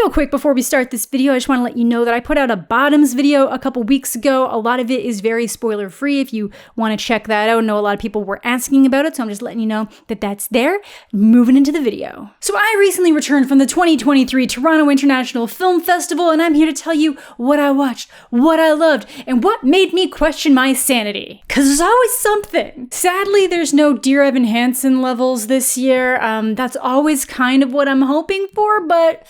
Real quick before we start this video, I just want to let you know that I put out a bottoms video a couple weeks ago. A lot of it is very spoiler free if you want to check that out. I know a lot of people were asking about it, so I'm just letting you know that that's there. Moving into the video. So I recently returned from the 2023 Toronto International Film Festival, and I'm here to tell you what I watched, what I loved, and what made me question my sanity. Cause there's always something. Sadly, there's no Dear Evan Hansen levels this year. That's always kind of what I'm hoping for, but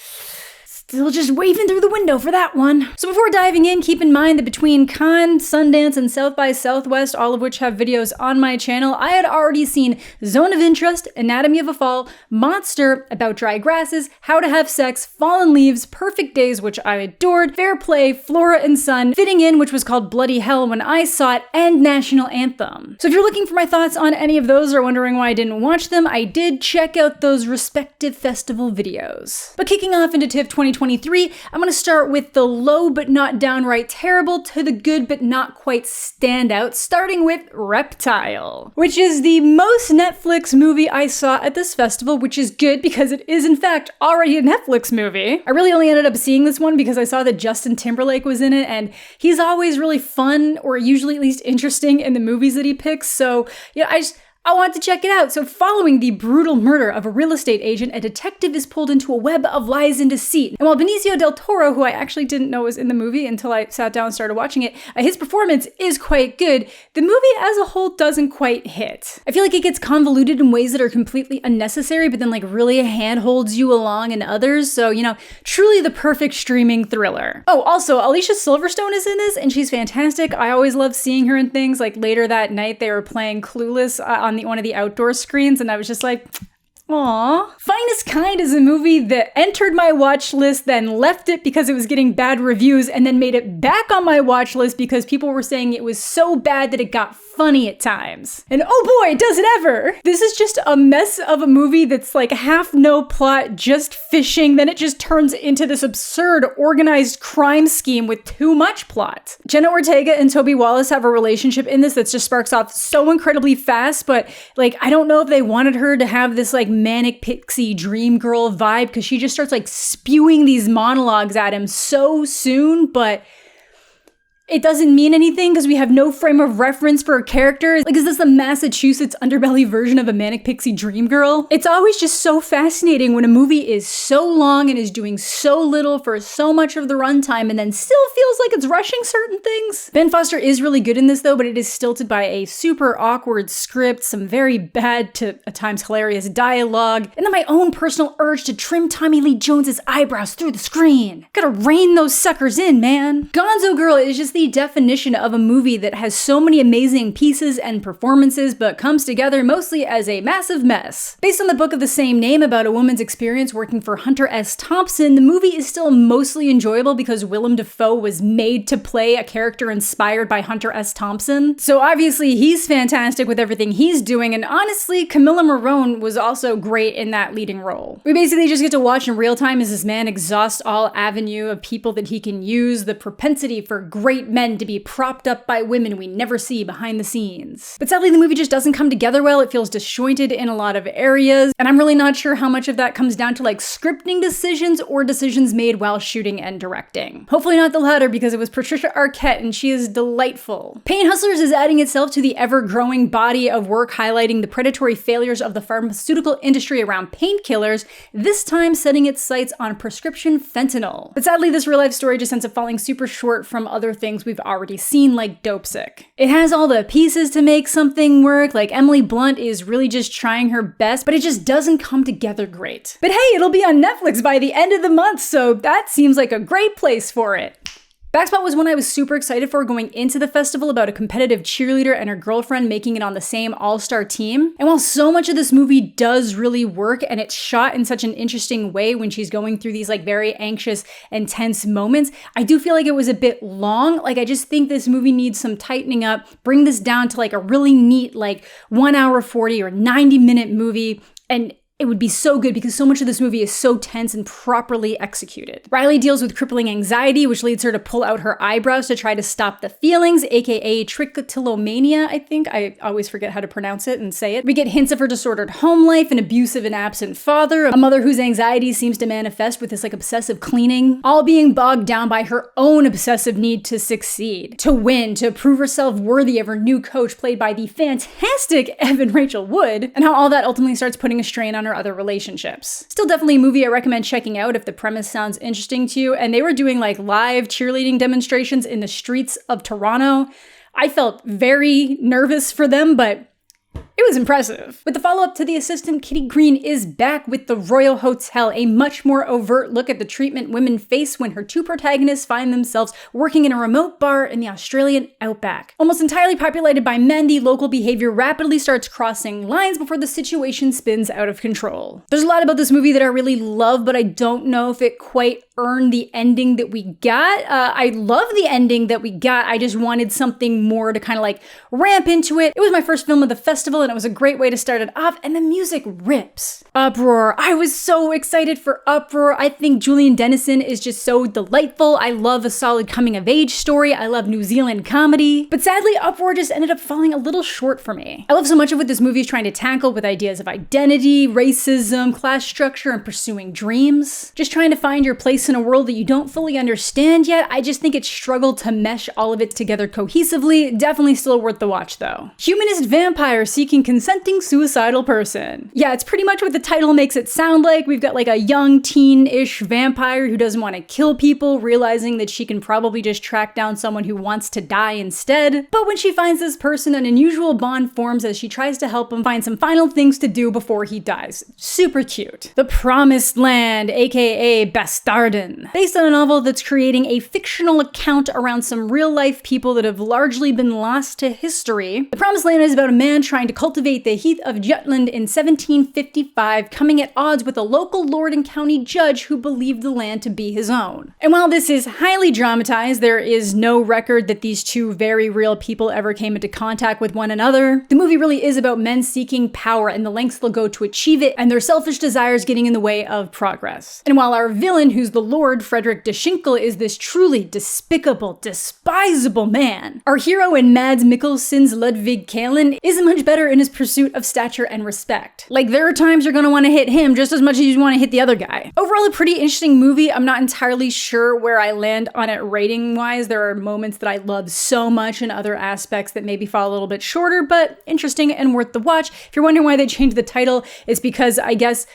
still just waving through the window for that one. So before diving in, keep in mind that between Cannes, Sundance, and South by Southwest, all of which have videos on my channel, I had already seen Zone of Interest, Anatomy of a Fall, Monster, About Dry Grasses, How to Have Sex, Fallen Leaves, Perfect Days, which I adored, Fair Play, Flora and Sun, Fitting In, which was called Bloody Hell when I saw it, and National Anthem. So if you're looking for my thoughts on any of those or wondering why I didn't watch them, I did check out those respective festival videos. But kicking off into TIFF 2023, I'm going to start with the low but not downright terrible to the good but not quite standout, starting with Reptile, which is the most Netflix movie I saw at this festival, which is good because it is in fact already a Netflix movie. I really only ended up seeing this one because I saw that Justin Timberlake was in it, and he's always really fun, or usually at least interesting, in the movies that he picks, so yeah, I wanted to check it out. So following the brutal murder of a real estate agent, a detective is pulled into a web of lies and deceit. And while Benicio del Toro, who I actually didn't know was in the movie until I sat down and started watching it, his performance is quite good, the movie as a whole doesn't quite hit. I feel like it gets convoluted in ways that are completely unnecessary, but then like really handholds you along in others. So, you know, truly the perfect streaming thriller. Oh, also, Alicia Silverstone is in this, and she's fantastic. I always love seeing her in things. Like later that night, they were playing Clueless on one of the outdoor screens, and I was just like, aww. Finestkind is a movie that entered my watch list, then left it because it was getting bad reviews, and then made it back on my watch list because people were saying it was so bad that it got funny at times. And oh boy, does it ever! This is just a mess of a movie that's like half no plot, just fishing, then it just turns into this absurd organized crime scheme with too much plot. Jenna Ortega and Toby Wallace have a relationship in this that just sparks off so incredibly fast, but like I don't know if they wanted her to have this like manic pixie dream girl vibe, because she just starts like spewing these monologues at him so soon, but it doesn't mean anything because we have no frame of reference for a character. Like, is this the Massachusetts underbelly version of a manic pixie dream girl? It's always just so fascinating when a movie is so long and is doing so little for so much of the runtime and then still feels like it's rushing certain things. Ben Foster is really good in this though, but it is stilted by a super awkward script, some very bad to at times hilarious dialogue, and then my own personal urge to trim Tommy Lee Jones's eyebrows through the screen. Gotta rein those suckers in, man. Gonzo Girl is just the definition of a movie that has so many amazing pieces and performances but comes together mostly as a massive mess. Based on the book of the same name about a woman's experience working for Hunter S. Thompson, the movie is still mostly enjoyable because Willem Dafoe was made to play a character inspired by Hunter S. Thompson. So obviously he's fantastic with everything he's doing, and honestly, Camilla Morrone was also great in that leading role. We basically just get to watch in real time as this man exhausts all avenue of people that he can use, the propensity for great men to be propped up by women we never see behind the scenes. But sadly, the movie just doesn't come together well. It feels disjointed in a lot of areas, and I'm really not sure how much of that comes down to like scripting decisions or decisions made while shooting and directing. Hopefully not the latter, because it was Patricia Arquette and she is delightful. Pain Hustlers is adding itself to the ever-growing body of work highlighting the predatory failures of the pharmaceutical industry around painkillers, this time setting its sights on prescription fentanyl. But sadly, this real-life story just ends up falling super short from other things we've already seen, like Dopesick. It has all the pieces to make something work, like Emily Blunt is really just trying her best, but it just doesn't come together great. But hey, it'll be on Netflix by the end of the month, so that seems like a great place for it. Backspot was one I was super excited for going into the festival, about a competitive cheerleader and her girlfriend making it on the same all-star team. And while so much of this movie does really work and it's shot in such an interesting way when she's going through these like very anxious and tense moments, I do feel like it was a bit long. Like I just think this movie needs some tightening up, bring this down to like a really neat like 1 hour 40 or 90-minute movie, and it would be so good because so much of this movie is so tense and properly executed. Riley deals with crippling anxiety, which leads her to pull out her eyebrows to try to stop the feelings, aka trichotillomania, I think. I always forget how to pronounce it and say it. We get hints of her disordered home life, an abusive and absent father, a mother whose anxiety seems to manifest with this like obsessive cleaning, all being bogged down by her own obsessive need to succeed, to win, to prove herself worthy of her new coach played by the fantastic Evan Rachel Wood, and how all that ultimately starts putting a strain on her other relationships. Still definitely a movie I recommend checking out if the premise sounds interesting to you, and they were doing like live cheerleading demonstrations in the streets of Toronto. I felt very nervous for them, but it was impressive. With the follow-up to The Assistant, Kitty Green is back with The Royal Hotel, a much more overt look at the treatment women face when her two protagonists find themselves working in a remote bar in the Australian outback. Almost entirely populated by men, the local behavior rapidly starts crossing lines before the situation spins out of control. There's a lot about this movie that I really love, but I don't know if it quite earned the ending that we got. I love the ending that we got. I just wanted something more to kind of like ramp into it. It was my first film of the festival, and it was a great way to start it off, and the music rips. Uproar. I was so excited for Uproar. I think Julian Dennison is just so delightful. I love a solid coming-of-age story. I love New Zealand comedy. But sadly, Uproar just ended up falling a little short for me. I love so much of what this movie is trying to tackle with ideas of identity, racism, class structure, and pursuing dreams. Just trying to find your place in a world that you don't fully understand yet. I just think it struggled to mesh all of it together cohesively. Definitely still worth the watch, though. Humanist vampire seeking consenting suicidal person. Yeah, it's pretty much what the title makes it sound like. We've got like a young teen-ish vampire who doesn't want to kill people, realizing that she can probably just track down someone who wants to die instead. But when she finds this person, an unusual bond forms as she tries to help him find some final things to do before he dies. Super cute. The Promised Land, aka Bastarden. Based on a novel that's creating a fictional account around some real-life people that have largely been lost to history. The Promised Land is about a man trying to cultivate the heath of Jutland in 1755, coming at odds with a local lord and county judge who believed the land to be his own. And while this is highly dramatized, there is no record that these two very real people ever came into contact with one another. The movie really is about men seeking power and the lengths they'll go to achieve it, and their selfish desires getting in the way of progress. And while our villain, who's the Lord, Frederick de Schinkel, is this truly despicable, despisable man, our hero in Mads Mikkelsen's Ludwig Kalen is much better in his pursuit of stature and respect. Like, there are times you're gonna want to hit him just as much as you want to hit the other guy. Overall, a pretty interesting movie. I'm not entirely sure where I land on it rating-wise. There are moments that I love so much and other aspects that maybe fall a little bit shorter, but interesting and worth the watch. If you're wondering why they changed the title, it's because I guess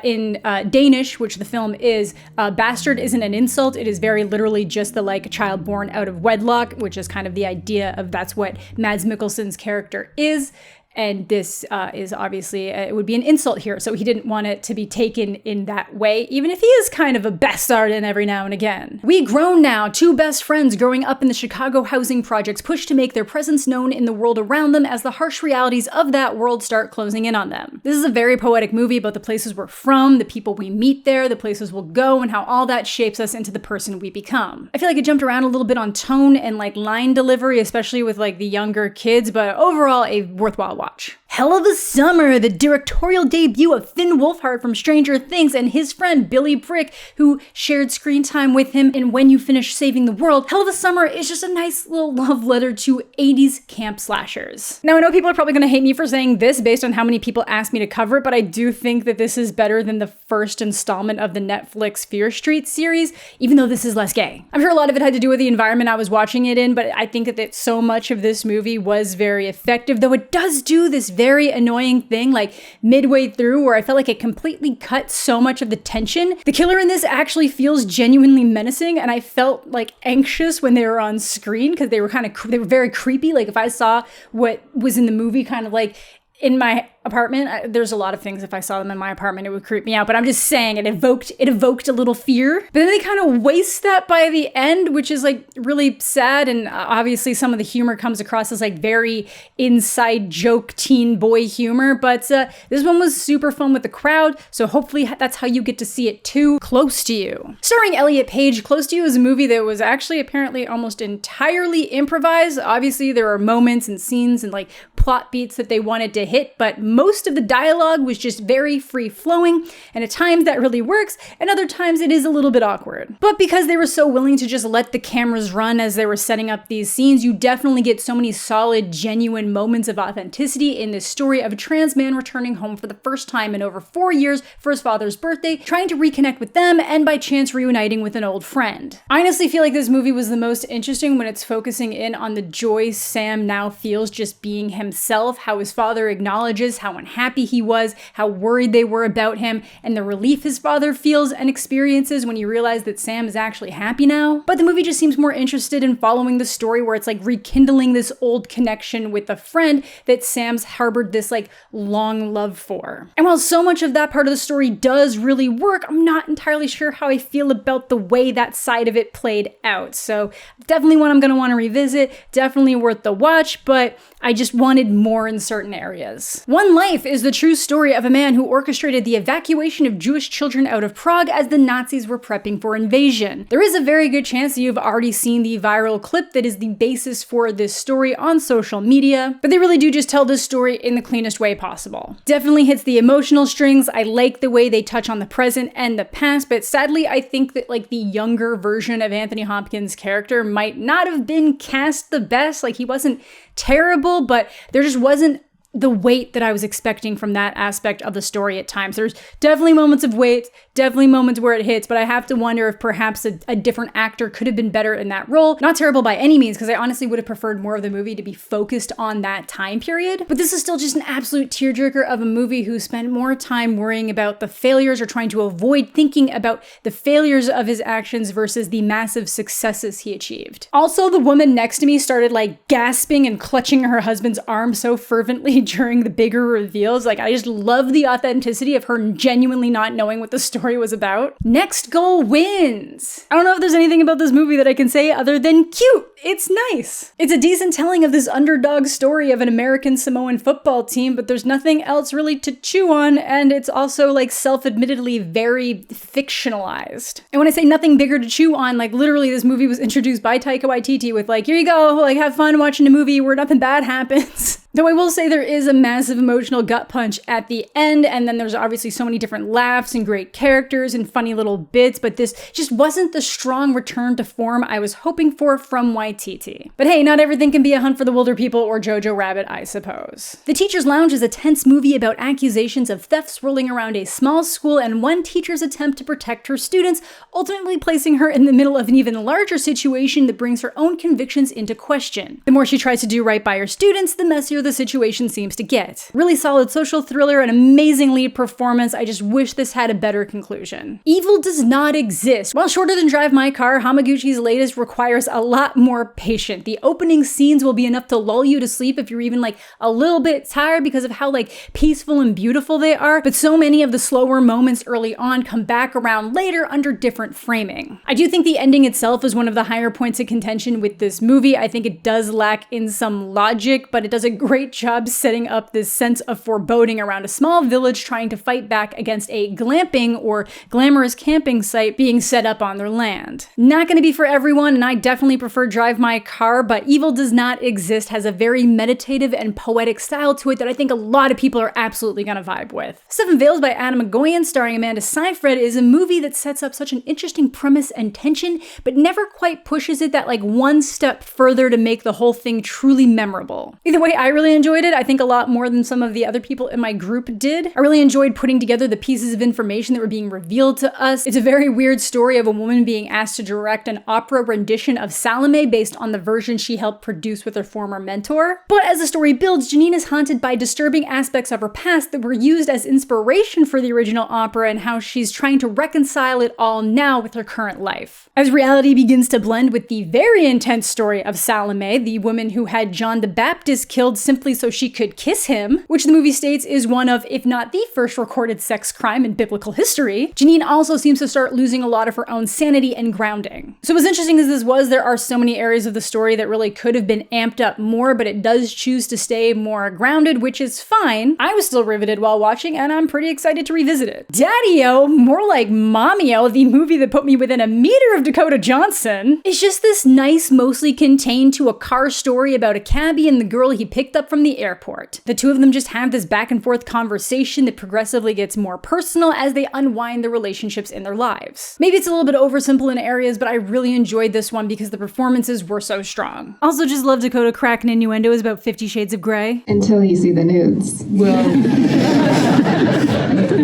in Danish, which the film is, bastard isn't an insult. It is very literally just the like child born out of wedlock, which is kind of the idea of that's what Mads Mikkelsen's character is. And this is obviously, it would be an insult here, so he didn't want it to be taken in that way, even if he is kind of a bastard in every now and again. We grown now, two best friends growing up in the Chicago housing projects push to make their presence known in the world around them as the harsh realities of that world start closing in on them. This is a very poetic movie about the places we're from, the people we meet there, the places we'll go, and how all that shapes us into the person we become. I feel like it jumped around a little bit on tone and like line delivery, especially with like the younger kids, but overall a worthwhile watch. Hell of a Summer, the directorial debut of Finn Wolfhard from Stranger Things and his friend Billy Bryk, who shared screen time with him in When You Finish Saving the World. Hell of a Summer is just a nice little love letter to 80s camp slashers. Now, I know people are probably going to hate me for saying this based on how many people asked me to cover it, but I do think that this is better than the first installment of the Netflix Fear Street series, even though this is less gay. I'm sure a lot of it had to do with the environment I was watching it in, but I think that so much of this movie was very effective, though it does do this very annoying thing like midway through where I felt like it completely cut so much of the tension. The killer in this actually feels genuinely menacing, and I felt like anxious when they were on screen because they were very creepy. Like if I saw what was in the movie kind of like in my apartment, there's a lot of things if I saw them in my apartment, it would creep me out, but I'm just saying it evoked a little fear. But then they kind of waste that by the end, which is like really sad, and obviously some of the humor comes across as like very inside joke teen boy humor, but this one was super fun with the crowd, so hopefully that's how you get to see it too. Close to You. Starring Elliot Page, Close to You is a movie that was actually apparently almost entirely improvised. Obviously there are moments and scenes and like plot beats that they wanted to hit, but most of the dialogue was just very free-flowing, and at times that really works, and other times it is a little bit awkward. But because they were so willing to just let the cameras run as they were setting up these scenes, you definitely get so many solid, genuine moments of authenticity in this story of a trans man returning home for the first time in over 4 years for his father's birthday, trying to reconnect with them, and by chance reuniting with an old friend. I honestly feel like this movie was the most interesting when it's focusing in on the joy Sam now feels just being himself, how his father acknowledges how unhappy he was, how worried they were about him, and the relief his father feels and experiences when you realize that Sam is actually happy now. But the movie just seems more interested in following the story where it's like rekindling this old connection with a friend that Sam's harbored this like long love for. And while so much of that part of the story does really work, I'm not entirely sure how I feel about the way that side of it played out. So definitely one I'm going to want to revisit, definitely worth the watch, but I just wanted more in certain areas. One Life is the true story of a man who orchestrated the evacuation of Jewish children out of Prague as the Nazis were prepping for invasion. There is a very good chance that you've already seen the viral clip that is the basis for this story on social media, but they really do just tell this story in the cleanest way possible. Definitely hits the emotional strings. I like the way they touch on the present and the past, but sadly I think that like the younger version of Anthony Hopkins' character might not have been cast the best. Like he wasn't terrible, but there just wasn't the weight that I was expecting from that aspect of the story at times. There's definitely moments of weight, definitely moments where it hits, but I have to wonder if perhaps a different actor could have been better in that role. Not terrible by any means, because I honestly would have preferred more of the movie to be focused on that time period. But this is still just an absolute tearjerker of a movie who spent more time worrying about the failures or trying to avoid thinking about the failures of his actions versus the massive successes he achieved. Also, the woman next to me started like gasping and clutching her husband's arm so fervently during the bigger reveals. Like, I just love the authenticity of her genuinely not knowing what the story was about. Next goal wins. I don't know if there's anything about this movie that I can say other than cute. It's nice. It's a decent telling of this underdog story of an American Samoan football team, but there's nothing else really to chew on, and it's also like self-admittedly very fictionalized. And when I say nothing bigger to chew on, like literally this movie was introduced by Taika Waititi with like, here you go, like have fun watching a movie where nothing bad happens. Though I will say there is a massive emotional gut punch at the end, and then there's obviously so many different laughs and great characters and funny little bits, but this just wasn't the strong return to form I was hoping for from Waititi. But hey, not everything can be A Hunt for the Wilder People or Jojo Rabbit, I suppose. The Teacher's Lounge is a tense movie about accusations of theft swirling around a small school and one teacher's attempt to protect her students, ultimately placing her in the middle of an even larger situation that brings her own convictions into question. The more she tries to do right by her students, the messier the situation seems to get. Really solid social thriller, an amazing lead performance. I just wish this had a better conclusion. Evil does not exist. While shorter than Drive My Car, Hamaguchi's latest requires a lot more patience. The opening scenes will be enough to lull you to sleep if you're even like a little bit tired because of how like peaceful and beautiful they are, but so many of the slower moments early on come back around later under different framing. I do think the ending itself is one of the higher points of contention with this movie. I think it does lack in some logic, but it does a great job setting up this sense of foreboding around a small village trying to fight back against a glamping or glamorous camping site being set up on their land. Not going to be for everyone, and I definitely prefer Drive My Car, but Evil Does Not Exist has a very meditative and poetic style to it that I think a lot of people are absolutely going to vibe with. Seven Veils by Adam Egoyan starring Amanda Seyfried is a movie that sets up such an interesting premise and tension, but never quite pushes it that like one step further to make the whole thing truly memorable. Either way, I really enjoyed it. I think a lot more than some of the other people in my group did. I really enjoyed putting together the pieces of information that were being revealed to us. It's a very weird story of a woman being asked to direct an opera rendition of Salome based on the version she helped produce with her former mentor. But as the story builds, Janine is haunted by disturbing aspects of her past that were used as inspiration for the original opera and how she's trying to reconcile it all now with her current life. As reality begins to blend with the very intense story of Salome, the woman who had John the Baptist killed simply so she could kiss him, which the movie states is one of, if not the first recorded sex crime in biblical history, Janine also seems to start losing a lot of her own sanity and grounding. So as interesting as this was, there are so many areas of the story that really could have been amped up more, but it does choose to stay more grounded, which is fine. I was still riveted while watching, and I'm pretty excited to revisit it. Daddy-O, more like Mommy-O, the movie that put me within a meter of Dakota Johnson, is just this nice, mostly contained to a car story about a cabbie and the girl he picked up up from the airport. The two of them just have this back and forth conversation that progressively gets more personal as they unwind the relationships in their lives. Maybe it's a little bit oversimple in areas, but I really enjoyed this one because the performances were so strong. Also just love Dakota cracking innuendos about 50 Shades of Grey. Until you see the nudes. Well,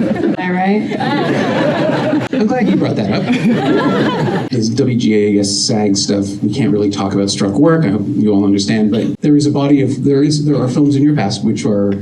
am I right? I'm glad you brought that up. His WGA, I guess, SAG stuff, we can't really talk about struck work, I hope you all understand, but there are films in your past which are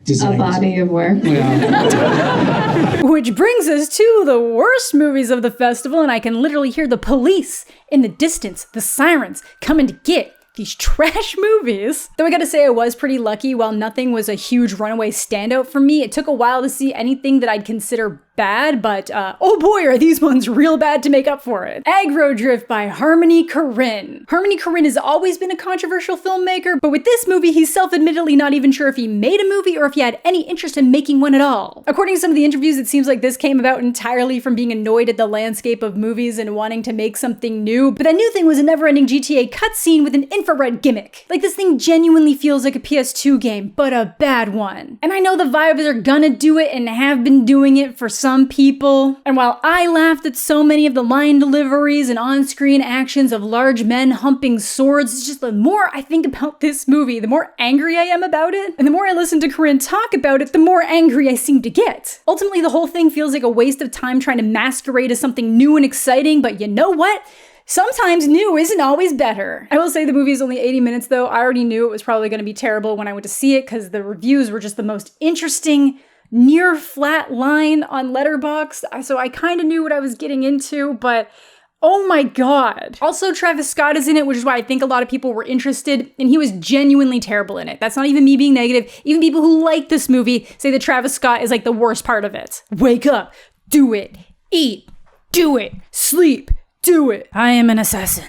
designed. A body of work. Yeah. Which brings us to the worst movies of the festival, and I can literally hear the police in the distance, the sirens coming to get these trash movies. Though I gotta say I was pretty lucky. While nothing was a huge runaway standout for me, it took a while to see anything that I'd consider bad, but oh boy, are these ones real bad to make up for it. AGGRO Drift by Harmony Korine. Harmony Korine has always been a controversial filmmaker, but with this movie, he's self-admittedly not even sure if he made a movie or if he had any interest in making one at all. According to some of the interviews, it seems like this came about entirely from being annoyed at the landscape of movies and wanting to make something new, but that new thing was a never-ending GTA cutscene with an infrared gimmick. Like, this thing genuinely feels like a PS2 game, but a bad one. And I know the vibes are gonna do it and have been doing it for some people. And while I laughed at so many of the line deliveries and on-screen actions of large men humping swords, it's just the more I think about this movie, the more angry I am about it. And the more I listen to Korine talk about it, the more angry I seem to get. Ultimately, the whole thing feels like a waste of time trying to masquerade as something new and exciting, but you know what? Sometimes new isn't always better. I will say the movie is only 80 minutes though. I already knew it was probably going to be terrible when I went to see it because the reviews were just the most interesting, near flat line on Letterboxd, so I kind of knew what I was getting into, but oh my god. Also, Travis Scott is in it, which is why I think a lot of people were interested, and he was genuinely terrible in it. That's not even me being negative. Even people who like this movie say that Travis Scott is like the worst part of it. Wake up, do it, eat, do it, sleep, do it. I am an assassin.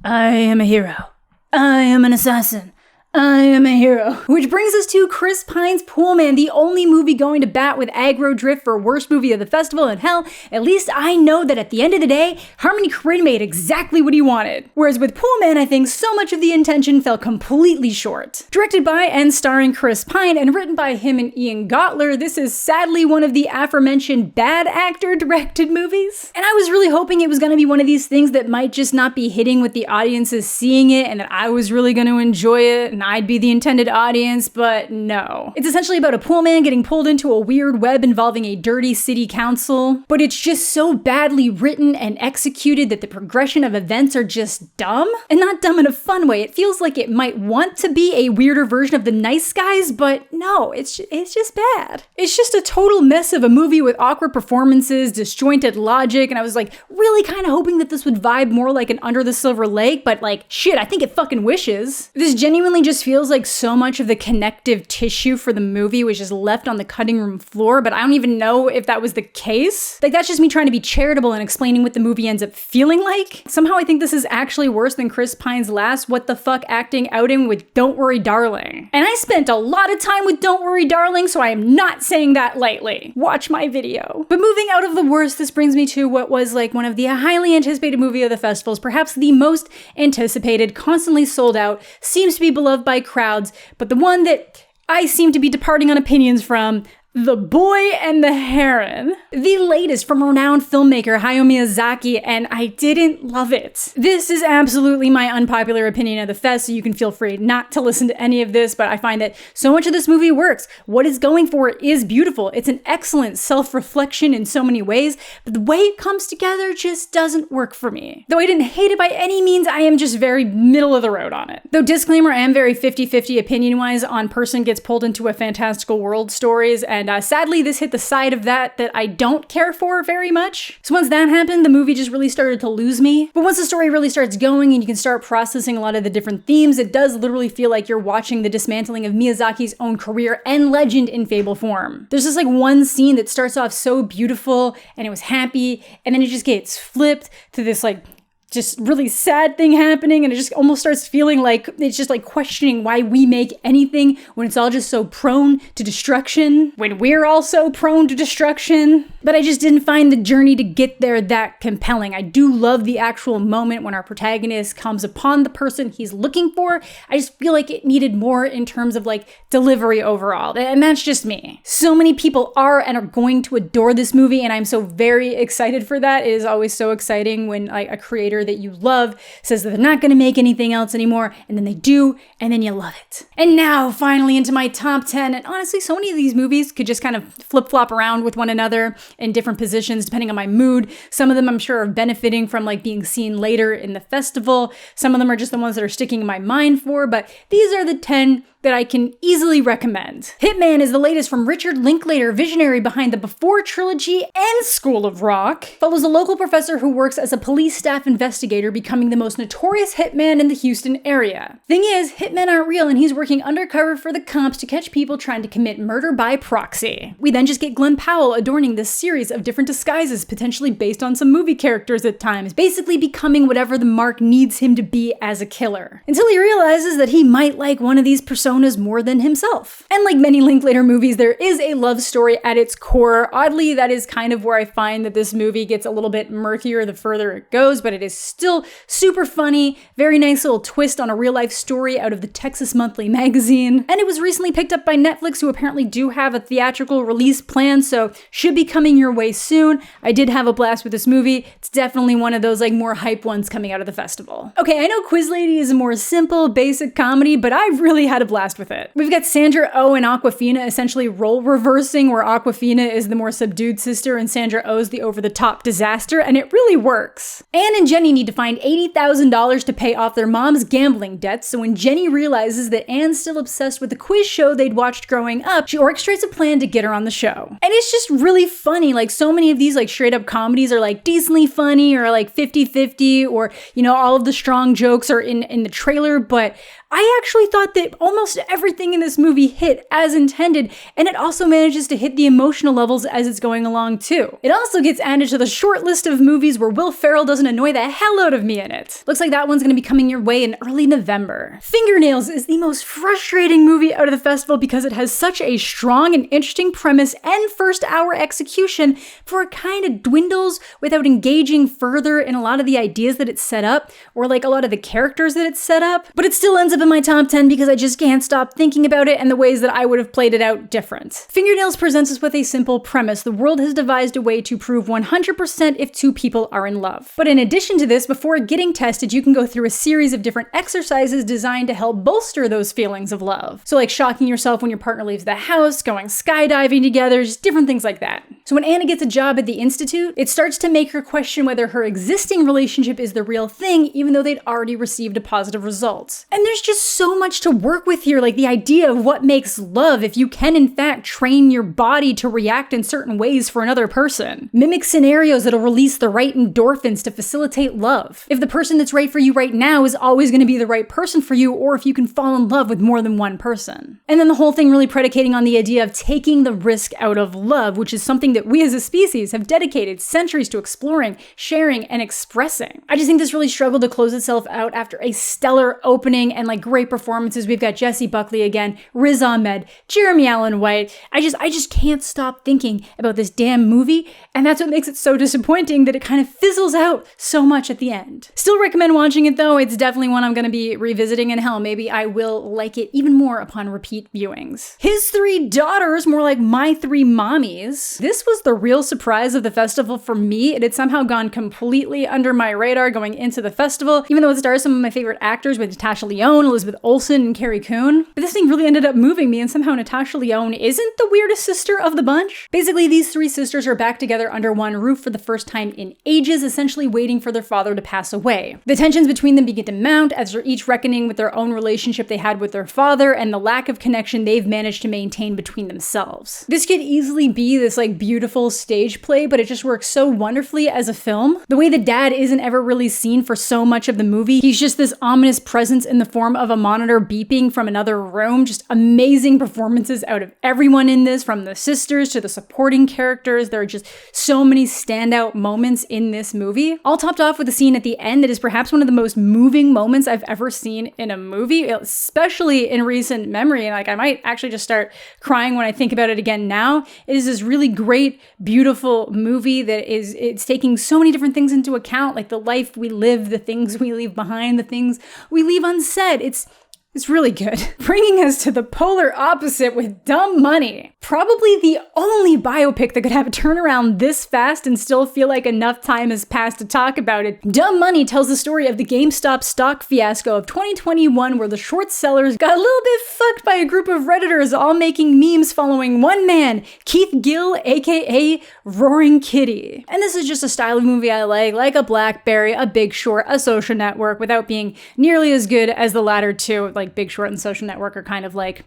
I am a hero. I am an assassin. I am a hero. Which brings us to Chris Pine's Poolman, the only movie going to bat with AGGRO Drift for worst movie of the festival, and hell, at least I know that at the end of the day, Harmony Korine made exactly what he wanted. Whereas with Poolman, I think so much of the intention fell completely short. Directed by and starring Chris Pine and written by him and Ian Gottler, this is sadly one of the aforementioned bad actor directed movies. And I was really hoping it was going to be one of these things that might just not be hitting with the audiences seeing it and that I was really going to enjoy it and I'd be the intended audience, but no. It's essentially about a pool man getting pulled into a weird web involving a dirty city council, but it's just so badly written and executed that the progression of events are just dumb. And not dumb in a fun way. It feels like it might want to be a weirder version of The Nice Guys, but no, it's just bad. It's just a total mess of a movie with awkward performances, disjointed logic, and I was like really kind of hoping that this would vibe more like an Under the Silver Lake, but like, shit, I think it fucking wishes. This genuinely just feels like so much of the connective tissue for the movie was just left on the cutting room floor, but I don't even know if that was the case. Like, that's just me trying to be charitable and explaining what the movie ends up feeling like. Somehow I think this is actually worse than Chris Pine's last what the fuck acting outing with Don't Worry Darling. And I spent a lot of time with Don't Worry Darling, so I am not saying that lightly. Watch my video. But moving out of the worst, this brings me to what was like one of the highly anticipated movie of the festivals, perhaps the most anticipated, constantly sold out, seems to be beloved by crowds, but the one that I seem to be departing on opinions from, The Boy and the Heron. The latest from renowned filmmaker Hayao Miyazaki, and I didn't love it. This is absolutely my unpopular opinion of the fest, so you can feel free not to listen to any of this, but I find that so much of this movie works. What it's going for is beautiful. It's an excellent self-reflection in so many ways, but the way it comes together just doesn't work for me. Though I didn't hate it by any means, I am just very middle of the road on it. Though disclaimer, I am very 50-50 opinion-wise on person gets pulled into a fantastical world stories, and sadly, this hit the side of that I don't care for very much. So once that happened, the movie just really started to lose me. But once the story really starts going and you can start processing a lot of the different themes, it does literally feel like you're watching the dismantling of Miyazaki's own career and legend in fable form. There's just like one scene that starts off so beautiful and it was happy, and then it just gets flipped to this like just really sad thing happening, and it just almost starts feeling like it's just like questioning why we make anything when it's all just so prone to destruction, when we're also prone to destruction. But I just didn't find the journey to get there that compelling. I do love the actual moment when our protagonist comes upon the person he's looking for. I just feel like it needed more in terms of like delivery overall, and that's just me. So many people are and are going to adore this movie, and I'm so very excited for that. It is always so exciting when like a creator that you love says that they're not going to make anything else anymore, and then they do, and then you love it. And now finally into my top 10, and honestly so many of these movies could just kind of flip-flop around with one another in different positions depending on my mood. Some of them I'm sure are benefiting from like being seen later in the festival. Some of them are just the ones that are sticking in my mind for, but these are the 10 that I can easily recommend. Hitman is the latest from Richard Linklater, visionary behind the Before trilogy and School of Rock. Follows a local professor who works as a police staff investigator, becoming the most notorious hitman in the Houston area. Thing is, hitmen aren't real, and he's working undercover for the cops to catch people trying to commit murder by proxy. We then just get Glenn Powell adorning this series of different disguises, potentially based on some movie characters at times, basically becoming whatever the mark needs him to be as a killer. Until he realizes that he might like one of these personas more than himself. And like many Linklater movies, there is a love story at its core. Oddly, that is kind of where I find that this movie gets a little bit murkier the further it goes, but it is still super funny, very nice little twist on a real life story out of the Texas Monthly magazine. And it was recently picked up by Netflix, who apparently do have a theatrical release plan, so should be coming your way soon. I did have a blast with this movie. It's definitely one of those like more hype ones coming out of the festival. Okay, I know Quiz Lady is a more simple, basic comedy, but I really had a blast with it. We've got Sandra Oh and Awkwafina essentially role reversing, where Awkwafina is the more subdued sister and Sandra Oh's the over-the-top disaster, and it really works. Anne and Jenny need to find $80,000 to pay off their mom's gambling debts, so when Jenny realizes that Anne's still obsessed with the quiz show they'd watched growing up, she orchestrates a plan to get her on the show. And it's just really funny. Like so many of these like straight up comedies are like decently funny or like 50-50, or you know, all of the strong jokes are in the trailer, but I actually thought that almost everything in this movie hit as intended, and it also manages to hit the emotional levels as it's going along too. It also gets added to the short list of movies where Will Ferrell doesn't annoy the hell out of me in it. Looks like that one's gonna be coming your way in early November. Fingernails is the most frustrating movie out of the festival because it has such a strong and interesting premise and first hour execution, for it kind of dwindles without engaging further in a lot of the ideas that it's set up, or like a lot of the characters that it's set up, but it still ends up in my top 10 because I just can't stop thinking about it and the ways that I would have played it out different. Fingernails presents us with a simple premise. The world has devised a way to prove 100% if two people are in love. But in addition to this, before getting tested, you can go through a series of different exercises designed to help bolster those feelings of love. So like shocking yourself when your partner leaves the house, going skydiving together, just different things like that. So when Anna gets a job at the Institute, it starts to make her question whether her existing relationship is the real thing, even though they'd already received a positive result. And there's just so much to work with here, like the idea of what makes love if you can in fact train your body to react in certain ways for another person. Mimic scenarios that'll release the right endorphins to facilitate love. If the person that's right for you right now is always going to be the right person for you, or if you can fall in love with more than one person. And then the whole thing really predicating on the idea of taking the risk out of love, which is something that we as a species have dedicated centuries to exploring, sharing, and expressing. I just think this really struggled to close itself out after a stellar opening and like great performances. We've got Jessie Buckley again, Riz Ahmed, Jeremy Allen White. I just can't stop thinking about this damn movie, and that's what makes it so disappointing that it kind of fizzles out so much at the end. Still recommend watching it though. It's definitely one I'm going to be revisiting, and hell, maybe I will like it even more upon repeat viewings. His Three Daughters, more like My Three Mommies. This was the real surprise of the festival for me. It had somehow gone completely under my radar going into the festival, even though it stars some of my favorite actors with Natasha Lyonne, Elizabeth Olsen, and Carrie Coon. But this thing really ended up moving me, and somehow Natasha Lyonne isn't the weirdest sister of the bunch. Basically, these three sisters are back together under one roof for the first time in ages, essentially waiting for their father to pass away. The tensions between them begin to mount as they're each reckoning with their own relationship they had with their father and the lack of connection they've managed to maintain between themselves. This could easily be this like beautiful stage play, but it just works so wonderfully as a film. The way the dad isn't ever really seen for so much of the movie, he's just this ominous presence in the form of a monitor beeping from another room. Just amazing performances out of everyone in this, from the sisters to the supporting characters. There are just so many standout moments in this movie. All topped off with a scene at the end that is perhaps one of the most moving moments I've ever seen in a movie, especially in recent memory. And like, I might actually just start crying when I think about it again now. It is this really great, beautiful movie that it's taking so many different things into account, like the life we live, the things we leave behind, the things we leave unsaid. It's really good. Bringing us to the polar opposite with Dumb Money. Probably the only biopic that could have a turnaround this fast and still feel like enough time has passed to talk about it. Dumb Money tells the story of the GameStop stock fiasco of 2021, where the short sellers got a little bit fucked by a group of Redditors all making memes following one man, Keith Gill, aka Roaring Kitty. And this is just a style of movie I like a Blackberry, a Big Short, a Social Network, without being nearly as good as the latter two. Like Big Short and Social Network are kind of like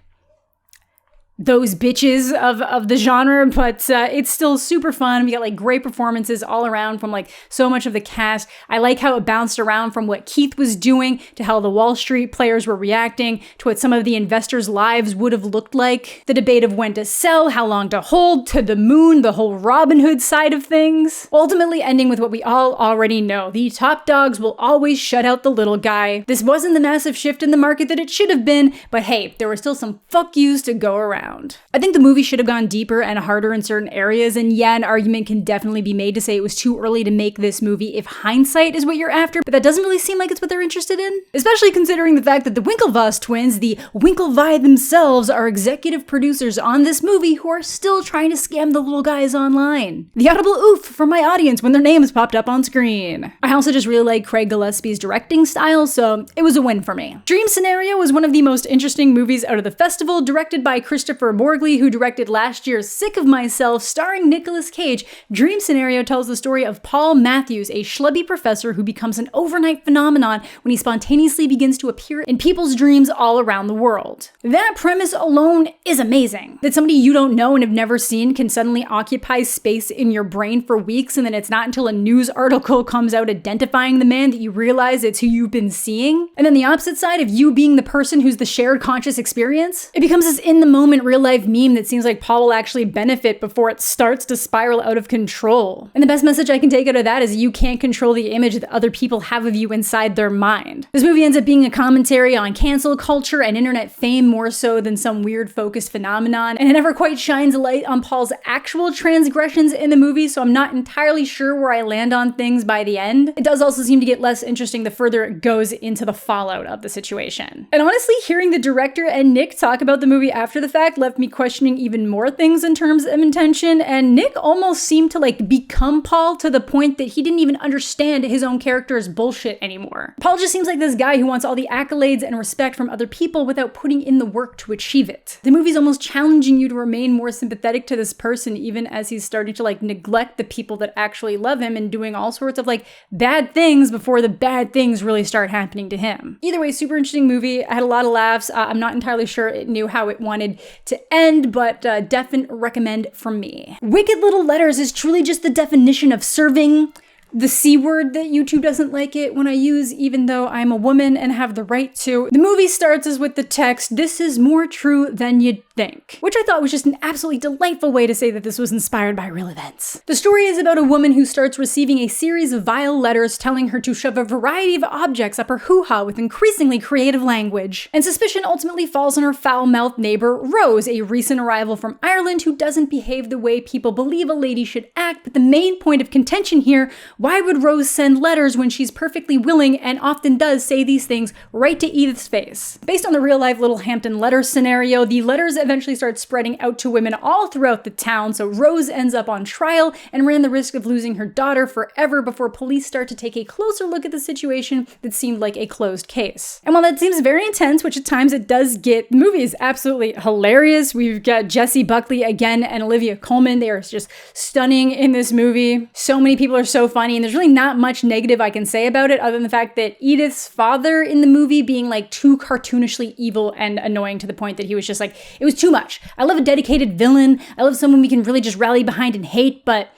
those bitches of the genre, but it's still super fun. We got like great performances all around from like so much of the cast. I like how it bounced around from what Keith was doing to how the Wall Street players were reacting to what some of the investors' lives would have looked like. The debate of when to sell, how long to hold, to the moon, the whole Robin Hood side of things. Ultimately ending with what we all already know. The top dogs will always shut out the little guy. This wasn't the massive shift in the market that it should have been, but hey, there were still some fuck yous to go around. I think the movie should have gone deeper and harder in certain areas, and yeah, an argument can definitely be made to say it was too early to make this movie if hindsight is what you're after, but that doesn't really seem like it's what they're interested in. Especially considering the fact that the Winklevoss twins, the Winklevi themselves, are executive producers on this movie who are still trying to scam the little guys online. The audible oof from my audience when their names popped up on screen. I also just really like Craig Gillespie's directing style, so it was a win for me. Dream Scenario was one of the most interesting movies out of the festival, directed by Christopher Borgli, who directed last year's Sick of Myself, starring Nicolas Cage. Dream Scenario tells the story of Paul Matthews, a schlubby professor who becomes an overnight phenomenon when he spontaneously begins to appear in people's dreams all around the world. That premise alone is amazing. That somebody you don't know and have never seen can suddenly occupy space in your brain for weeks, and then it's not until a news article comes out identifying the man that you realize it's who you've been seeing. And then the opposite side of you being the person who's the shared conscious experience, it becomes this in-the-moment real-life meme that seems like Paul will actually benefit before it starts to spiral out of control. And the best message I can take out of that is you can't control the image that other people have of you inside their mind. This movie ends up being a commentary on cancel culture and internet fame more so than some weird focused phenomenon, and it never quite shines a light on Paul's actual transgressions in the movie, so I'm not entirely sure where I land on things by the end. It does also seem to get less interesting the further it goes into the fallout of the situation. And honestly, hearing the director and Nick talk about the movie after the fact left me questioning even more things in terms of intention, and Nick almost seemed to like become Paul to the point that he didn't even understand his own character's bullshit anymore. Paul just seems like this guy who wants all the accolades and respect from other people without putting in the work to achieve it. The movie's almost challenging you to remain more sympathetic to this person even as he's starting to like neglect the people that actually love him and doing all sorts of like bad things before the bad things really start happening to him. Either way, super interesting movie. I had a lot of laughs. I'm not entirely sure it knew how it wanted to end, but definite recommend from me. Wicked Little Letters is truly just the definition of serving the C word that YouTube doesn't like it when I use, even though I'm a woman and have the right to. The movie starts as with the text, "This is more true than you'd think," which I thought was just an absolutely delightful way to say that this was inspired by real events. The story is about a woman who starts receiving a series of vile letters telling her to shove a variety of objects up her hoo-ha with increasingly creative language. And suspicion ultimately falls on her foul-mouthed neighbor, Rose, a recent arrival from Ireland who doesn't behave the way people believe a lady should act, but the main point of contention here, why would Rose send letters when she's perfectly willing and often does say these things right to Edith's face? Based on the real-life Little Hampton letter scenario, the letters eventually start spreading out to women all throughout the town, so Rose ends up on trial and ran the risk of losing her daughter forever before police start to take a closer look at the situation that seemed like a closed case. And while that seems very intense, which at times it does get, the movie is absolutely hilarious. We've got Jessie Buckley again and Olivia Colman. They are just stunning in this movie. So many people are so funny, and there's really not much negative I can say about it other than the fact that Edith's father in the movie being like too cartoonishly evil and annoying to the point that he was just like, it was too much. I love a dedicated villain. I love someone we can really just rally behind and hate, but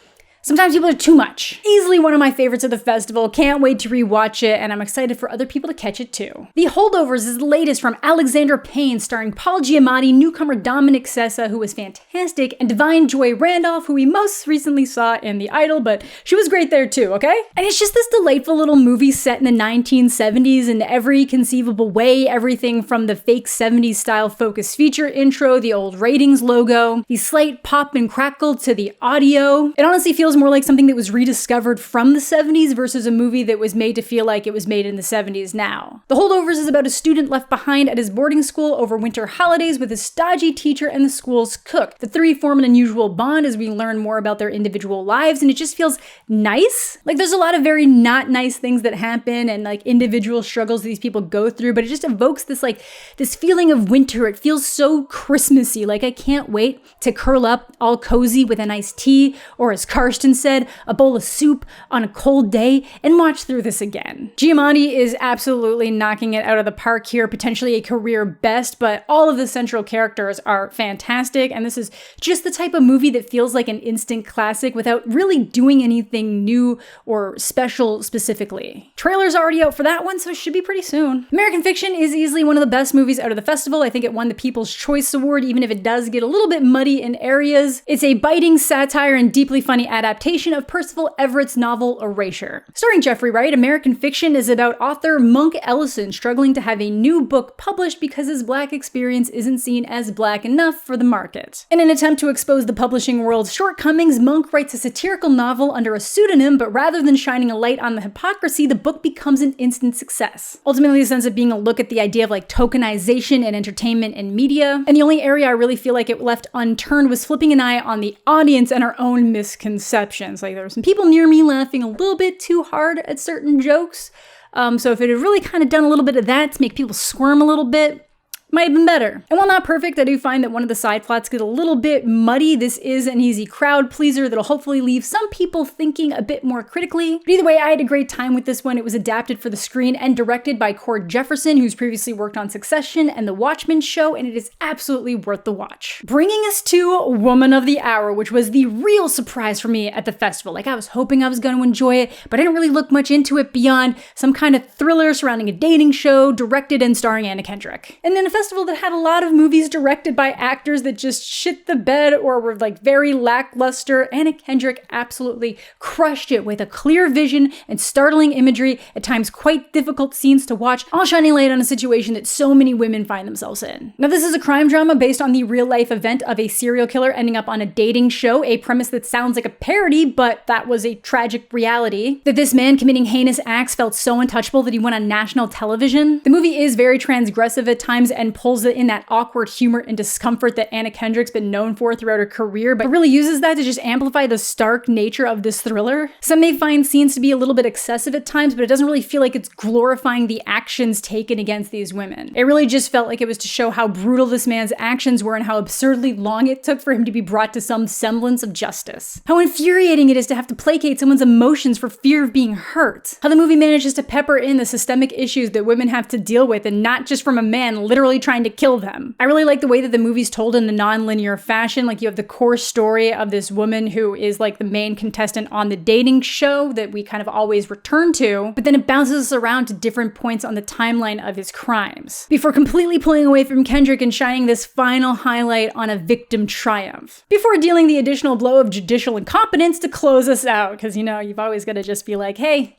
Sometimes people are too much. Easily one of my favorites of the festival. Can't wait to rewatch it, and I'm excited for other people to catch it too. The Holdovers is the latest from Alexandra Payne, starring Paul Giamatti, newcomer Dominic Sessa, who was fantastic, and Divine Joy Randolph, who we most recently saw in The Idol, but she was great there too, okay? And it's just this delightful little movie set in the 1970s in every conceivable way, everything from the fake 70s style focus feature intro, the old ratings logo, the slight pop and crackle to the audio. It honestly feels more like something that was rediscovered from the 70s versus a movie that was made to feel like it was made in the 70s now. The Holdovers is about a student left behind at his boarding school over winter holidays with his stodgy teacher and the school's cook. The three form an unusual bond as we learn more about their individual lives, and it just feels nice. Like, there's a lot of very not nice things that happen and like individual struggles these people go through, but it just evokes this feeling of winter. It feels so Christmassy. Like, I can't wait to curl up all cozy with a nice tea, or as Karsten said, a bowl of soup on a cold day, and watch through this again. Giamatti is absolutely knocking it out of the park here, potentially a career best, but all of the central characters are fantastic, and this is just the type of movie that feels like an instant classic without really doing anything new or special specifically. Trailer's already out for that one, so it should be pretty soon. American Fiction is easily one of the best movies out of the festival. I think it won the People's Choice Award, even if it does get a little bit muddy in areas. It's a biting satire and deeply funny adaptation of Percival Everett's novel Erasure. Starring Jeffrey Wright, American Fiction is about author Monk Ellison struggling to have a new book published because his Black experience isn't seen as Black enough for the market. In an attempt to expose the publishing world's shortcomings, Monk writes a satirical novel under a pseudonym, but rather than shining a light on the hypocrisy, the book becomes an instant success. Ultimately, this ends up being a look at the idea of like tokenization in entertainment and media, and the only area I really feel like it left unturned was flipping an eye on the audience and our own misconceptions. Like, there were some people near me laughing a little bit too hard at certain jokes, so if it had really kind of done a little bit of that to make people squirm a little bit, might have been better. And while not perfect, I do find that one of the side plots get a little bit muddy. This is an easy crowd pleaser that'll hopefully leave some people thinking a bit more critically. But either way, I had a great time with this one. It was adapted for the screen and directed by Cord Jefferson, who's previously worked on Succession and The Watchmen show, and it is absolutely worth the watch. Bringing us to Woman of the Hour, which was the real surprise for me at the festival. Like, I was hoping I was going to enjoy it, but I didn't really look much into it beyond some kind of thriller surrounding a dating show, directed and starring Anna Kendrick. And then a festival that had a lot of movies directed by actors that just shit the bed or were like very lackluster. Anna Kendrick absolutely crushed it with a clear vision and startling imagery, at times quite difficult scenes to watch, all shining light on a situation that so many women find themselves in. Now, this is a crime drama based on the real life event of a serial killer ending up on a dating show, a premise that sounds like a parody, but that was a tragic reality. That this man committing heinous acts felt so untouchable that he went on national television. The movie is very transgressive at times and pulls it in that awkward humor and discomfort that Anna Kendrick's been known for throughout her career, but really uses that to just amplify the stark nature of this thriller. Some may find scenes to be a little bit excessive at times, but it doesn't really feel like it's glorifying the actions taken against these women. It really just felt like it was to show how brutal this man's actions were and how absurdly long it took for him to be brought to some semblance of justice. How infuriating it is to have to placate someone's emotions for fear of being hurt. How the movie manages to pepper in the systemic issues that women have to deal with, and not just from a man literally trying to kill them. I really like the way that the movie's told in the non-linear fashion. Like, you have the core story of this woman who is like the main contestant on the dating show that we kind of always return to, but then it bounces us around to different points on the timeline of his crimes, before completely pulling away from Kendrick and shining this final highlight on a victim triumph, before dealing the additional blow of judicial incompetence to close us out, because, you know, you've always got to just be like, hey,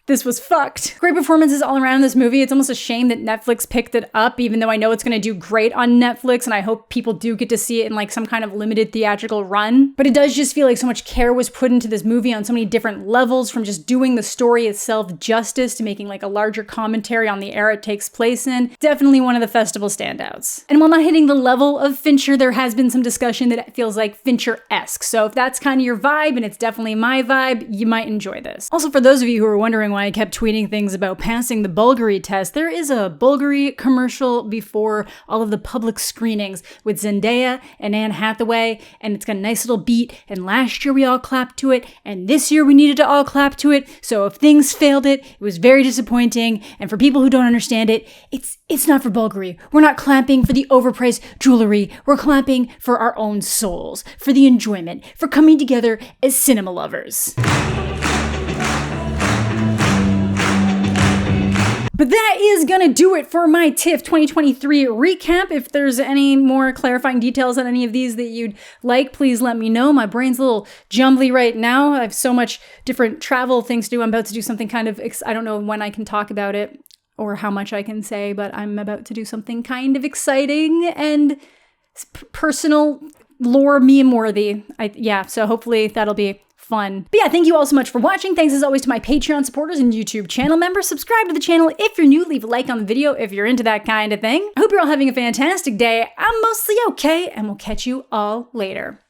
this was fucked. Great performances all around this movie. It's almost a shame that Netflix picked it up, even though I know it's going to do great on Netflix, and I hope people do get to see it in like some kind of limited theatrical run. But it does just feel like so much care was put into this movie on so many different levels, from just doing the story itself justice to making like a larger commentary on the era it takes place in. Definitely one of the festival standouts. And while not hitting the level of Fincher, there has been some discussion that it feels like Fincher-esque. So if that's kind of your vibe, and it's definitely my vibe, you might enjoy this. Also, for those of you who are wondering when I kept tweeting things about passing the Bulgari test. There is a Bulgari commercial before all of the public screenings with Zendaya and Anne Hathaway, and it's got a nice little beat, and last year we all clapped to it, and this year we needed to all clap to it, so if things failed it was very disappointing, and for people who don't understand it, it's not for Bulgari. We're not clapping for the overpriced jewelry, we're clapping for our own souls, for the enjoyment, for coming together as cinema lovers. But that is gonna do it for my TIFF 2023 recap. If there's any more clarifying details on any of these that you'd like, please let me know. My brain's a little jumbly right now. I have so much different travel things to do. I'm about to do something kind of, I don't know when I can talk about it or how much I can say, but I'm about to do something kind of exciting and personal, lore meme worthy. So hopefully that'll be fun. But yeah, thank you all so much for watching. Thanks as always to my Patreon supporters and YouTube channel members. Subscribe to the channel if you're new. Leave a like on the video if you're into that kind of thing. I hope you're all having a fantastic day. I'm mostly okay, and we'll catch you all later.